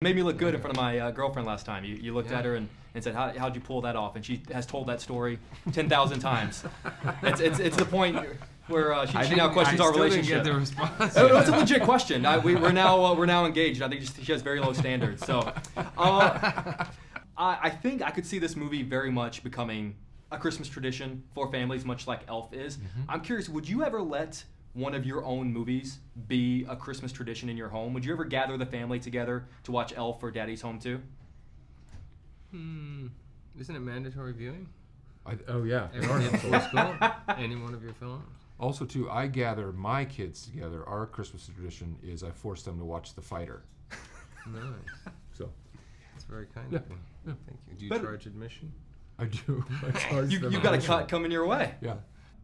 Made me look good in front of my girlfriend last time. You looked at her and said, how'd you pull that off? And she has told that story 10,000 times. It's the point where she now questions our relationship. I still didn't get the response. It's a legit question. We're now engaged. I think she has very low standards. So I think I could see this movie very much becoming a Christmas tradition for families, much like Elf is. Mm-hmm. I'm curious, would you ever let one of your own movies be a Christmas tradition in your home? Would you ever gather the family together to watch Elf or Daddy's Home 2? Isn't it mandatory viewing? Oh, yeah. Every day before school? Any one of your films? Also, too, I gather my kids together. Our Christmas tradition is I force them to watch The Fighter. Nice. So, that's very kind of you. Yeah. Thank you. Do you charge admission? I do. I charge them You've got a admission. cut coming your way. Yeah.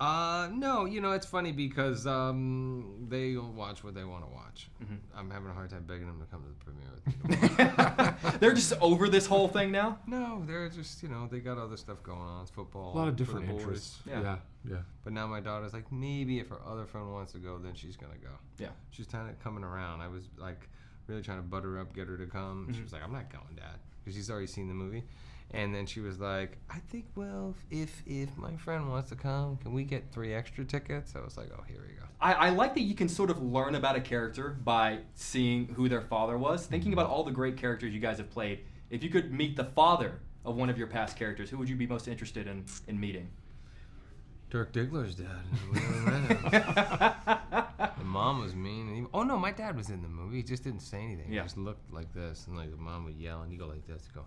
No, it's funny because they watch what they want to watch. Mm-hmm. I'm having a hard time begging them to come to the premiere with me. They're just over this whole thing now? No, they're just, they got other stuff going on. It's football. A lot of different interests. Yeah. But now my daughter's like, maybe if her other friend wants to go, then she's going to go. Yeah. She's kind of coming around. I was like really trying to butter her up, get her to come. Mm-hmm. She was like, I'm not going, Dad, because she's already seen the movie. And then she was like, I think, well, if my friend wants to come, can we get 3 extra tickets? I was like, oh, here we go. I like that you can sort of learn about a character by seeing who their father was. Thinking about all the great characters you guys have played, if you could meet the father of one of your past characters, who would you be most interested in meeting? Dirk Diggler's dad. We never met him. The mom was mean. Oh, no, my dad was in the movie. He just didn't say anything. He just looked like this, and like the mom would yell, and he'd go like this, go.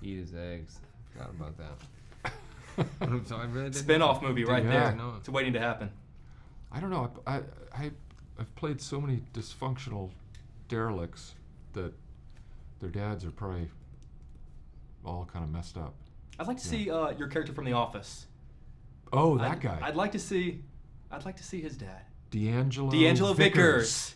Eat his eggs. Forgot about that. So I really didn't. Spin-off movie right there. No. It's waiting to happen. I don't know. I've played so many dysfunctional derelicts that their dads are probably all kind of messed up. I'd like to see your character from The Office. Oh, that guy. I'd like to see his dad. D'Angelo Vickers.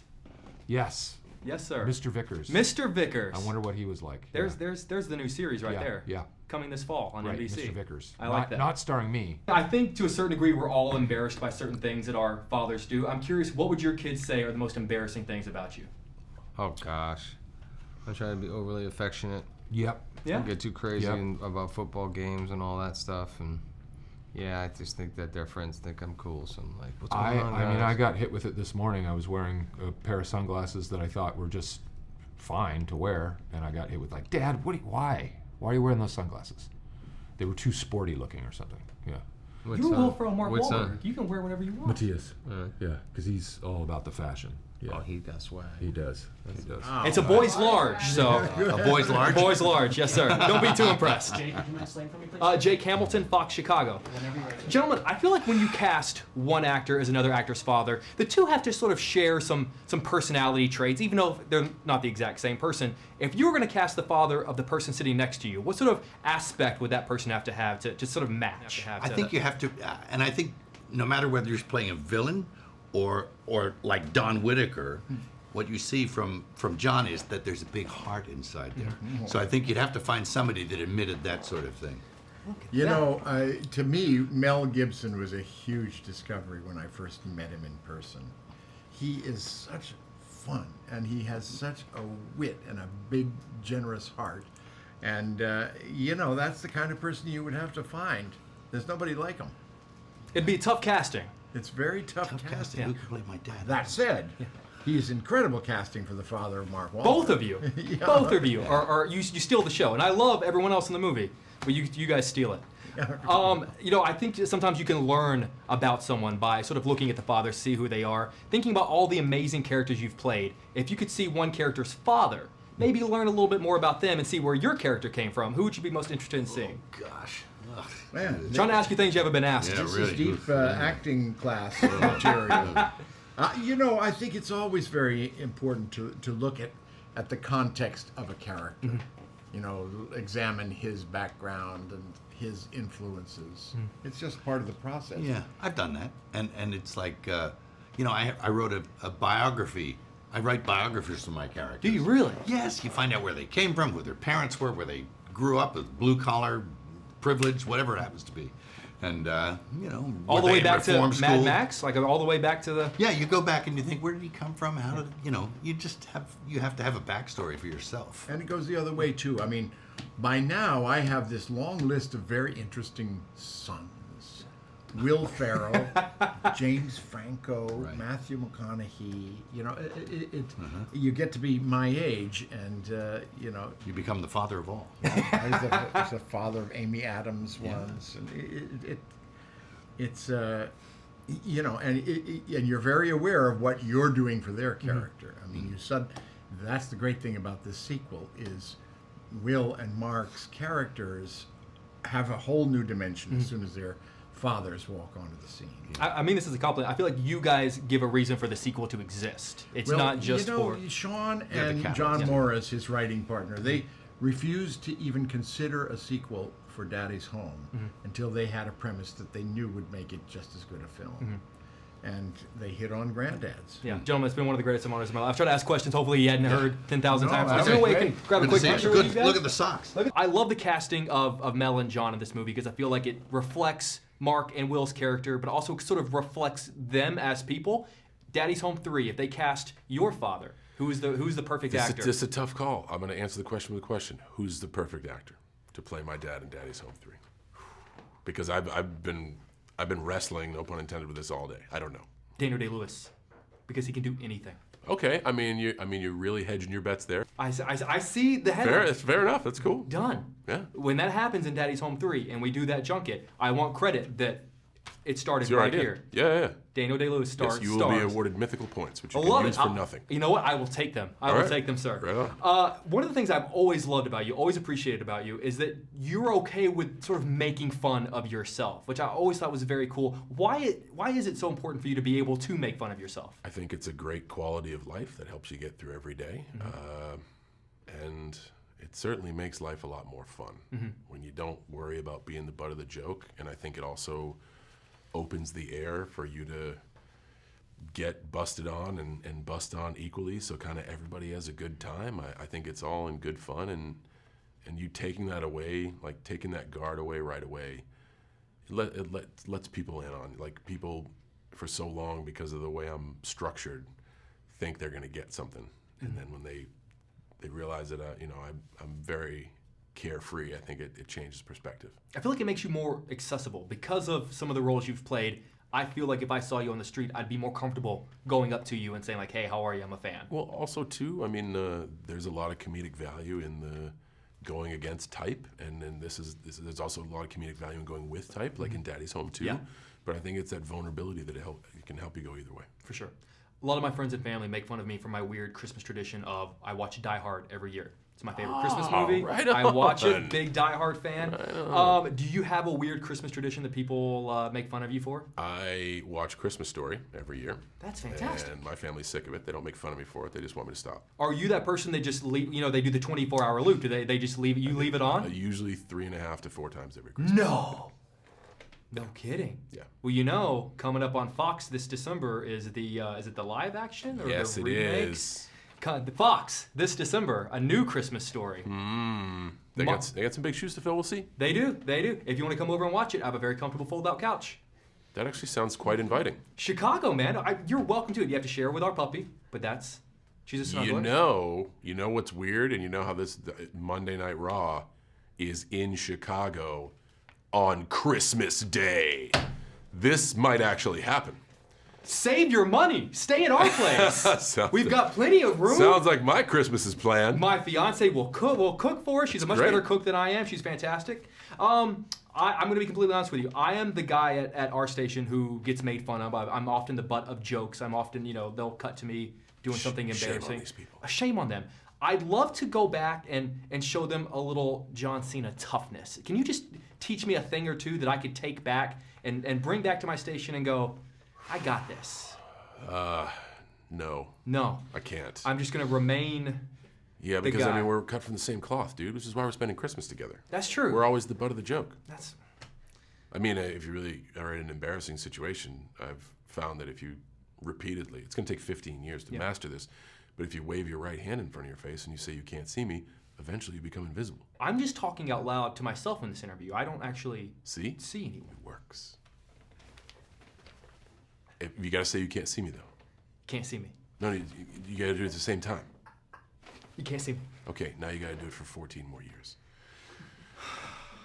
Yes. Yes, sir. Mr. Vickers. Mr. Vickers. I wonder what he was like. There's the new series right there. Yeah. Coming this fall on NBC. Mr. Vickers. I like that. Not starring me. I think to a certain degree we're all embarrassed by certain things that our fathers do. I'm curious, what would your kids say are the most embarrassing things about you? Oh gosh, I try to be overly affectionate. Yep. Yeah. I get too crazy about football games and all that stuff, and I just think that their friends think I'm cool. So I'm like, what's going on, guys? I mean, I got hit with it this morning. I was wearing a pair of sunglasses that I thought were just fine to wear, and I got hit with like, Dad, why are you wearing those sunglasses? They were too sporty looking or something. Yeah. You will for Mark Wahlberg. You can wear whatever you want. Matthias. Yeah, because he's all about the fashion. Yeah. Oh, he got swag. He does. Oh, it's a boys large, so a boys large. Boys large, yes sir. Don't be too impressed. Jake, would you mind slaying for me, please? Jake Hamilton, Fox Chicago. Gentlemen, I feel like when you cast one actor as another actor's father, the two have to sort of share some personality traits, even though they're not the exact same person. If you were going to cast the father of the person sitting next to you, what sort of aspect would that person have to sort of match? I think you have to, and I think no matter whether you're playing a villain or like Don Whitaker, what you see from John is that there's a big heart inside there. So I think you'd have to find somebody that admitted that sort of thing. You know, to me, Mel Gibson was a huge discovery when I first met him in person. He is such fun, and he has such a wit and a big, generous heart. And, that's the kind of person you would have to find. There's nobody like him. It'd be tough casting. It's very tough casting. Who could play my dad? That said, he is incredible casting for the father of Mark Wahlberg. Both of you. Both of you. You steal the show. And I love everyone else in the movie, but you guys steal it. I think sometimes you can learn about someone by sort of looking at the father, see who they are, thinking about all the amazing characters you've played. If you could see one character's father, maybe learn a little bit more about them and see where your character came from. Who would you be most interested in seeing? Oh, gosh. Man, trying to ask you things you haven't been asked. Yeah, this really. is deep acting class material. I think it's always very important to look at the context of a character. Examine his background and his influences. It's just part of the process. Yeah, I've done that. And it's like, I wrote a biography. I write biographies of my characters. Do you really? Yes, you find out where they came from, who their parents were, where they grew up, with blue collar, privilege, whatever it happens to be. and you know, All were the they way in back to reform Mad school? Max, like all the way back to the. Yeah, you go back and you think, where did he come from? How did you know? You have to have a backstory for yourself. And it goes the other way too. I mean, by now I have this long list of very interesting sons. Will Ferrell, James Franco, Right. Matthew McConaughey. You know, you get to be my age, and you know, You become the father of all. I was the father of Amy Adams once, and it's you know, and you're very aware of what you're doing for their character. I mean, you said that's the great thing about this sequel is Will and Mark's characters have a whole new dimension as soon as their fathers walk onto the scene. I mean this as a compliment. I feel like you guys give a reason for the sequel to exist. It's Well, not just you know, for. Sean Yeah, the and catalyst. John Yeah. Morris, his writing partner, they refused to even consider a sequel for Daddy's Home until they had a premise that they knew would make it just as good a film. And they hit on Granddad's. Yeah, gentlemen, it's been one of the greatest honors of my life. I've tried to ask questions. Hopefully, you hadn't heard 10,000 No, times. that Is there a was way you great. can grab a Good quick to see picture you. with Good. you guys? Look at the socks. I love the casting of Mel and John in this movie because I feel like it reflects Mark and Will's character, but also sort of reflects them as people. Daddy's Home 3, if they cast your father, who's the perfect actor? It's a tough call. I'm going to answer the question with a question. Who's the perfect actor to play my dad in Daddy's Home 3? Because I've been wrestling, no pun intended, with this all day. I don't know. Daniel Day-Lewis, because he can do anything. Okay, I mean you're really hedging your bets there. I see the headline. Fair enough. That's cool. Done. Yeah. When that happens in Daddy's Home 3 and we do that junket, I want credit that it started It's your right idea. here. Yeah. Daniel Day-Lewis Yes, you will be awarded mythical points, which you I can love use it. for nothing. You know what? I will take them. I All will right. take them, sir. Right on. One of the things I've always loved about you, always appreciated about you, is that you're okay with sort of making fun of yourself, which I always thought was very cool. Why is it so important for you to be able to make fun of yourself? I think it's a great quality of life that helps you get through every day. And it certainly makes life a lot more fun when you don't worry about being the butt of the joke. And I think it also opens the air for you to get busted on and bust on equally, so kind of everybody has a good time. I think it's all in good fun, and you taking that away, like taking that guard away right away, it lets people in on, like, people for so long, because of the way I'm structured, think they're gonna get something, and then when they realize that I'm very carefree, I think it changes perspective. I feel like it makes you more accessible because of some of the roles you've played. I feel like if I saw you on the street, I'd be more comfortable going up to you and saying like, "Hey, how are you? I'm a fan." Well, also too, I mean, there's a lot of comedic value in the going against type, and then there's also a lot of comedic value in going with type, like in Daddy's Home too. Yeah. But I think it's that vulnerability that it can help you go either way. For sure. A lot of my friends and family make fun of me for my weird Christmas tradition of I watch DieArd every year. It's my favorite Christmas movie. right I watch it. on. Big Die Hard fan. Do you have a weird Christmas tradition that people make fun of you for? I watch Christmas Story every year. That's fantastic. And my family's sick of it. They don't make fun of me for it. They just want me to stop. Are you that person that just leave? You know, they do the 24-hour loop. Do they just leave it? You leave it on? Usually 3.5 to 4 times every Christmas. No. No kidding. Yeah. Well, you know, coming up on Fox this December is it the live action or Yes, the it remake? is. Fox this December, a new Christmas story. They got some big shoes to fill. We'll see. They do. If you want to come over and watch it, I have a very comfortable fold-out couch. That actually sounds quite inviting. Chicago, man, you're welcome to it. You have to share with our puppy, but she's a snuggler. You know what's weird, and you know how this Monday Night Raw is in Chicago on Christmas Day. This might actually happen. Save your money. Stay at our place. We've got plenty of room. Sounds like my Christmas is planned. My fiance will cook for us. She's a much great. better cook than I am. She's fantastic. I'm going to be completely honest with you. I am the guy at our station who gets made fun of. I'm often the butt of jokes. I'm often, they'll cut to me doing something embarrassing. Shame on these people. Shame on them. I'd love to go back and show them a little John Cena toughness. Can you just teach me a thing or two that I could take back and bring back to my station and go, I got this? No, No. I can't. I'm just going to remain... Yeah, because guy. we're cut from the same cloth, dude, which is why we're spending Christmas together. That's true. We're always the butt of the joke. That's... I mean, if you really are in an embarrassing situation, I've found that if you repeatedly, it's going to take 15 years to master this, But if you wave your right hand in front of your face and you say you can't see me, eventually you become invisible. I'm just talking out loud to myself in this interview. I don't actually See anyone. It works. You got to say you can't see me, though. Can't see me. No, you got to do it at the same time. You can't see me. Okay, now you got to do it for 14 more years.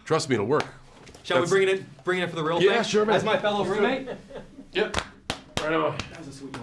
Trust me, it'll work. Shall we bring it in for the real thing? Yeah, sure, man. As my fellow roommate? Yep. Right on. That was a sweet one.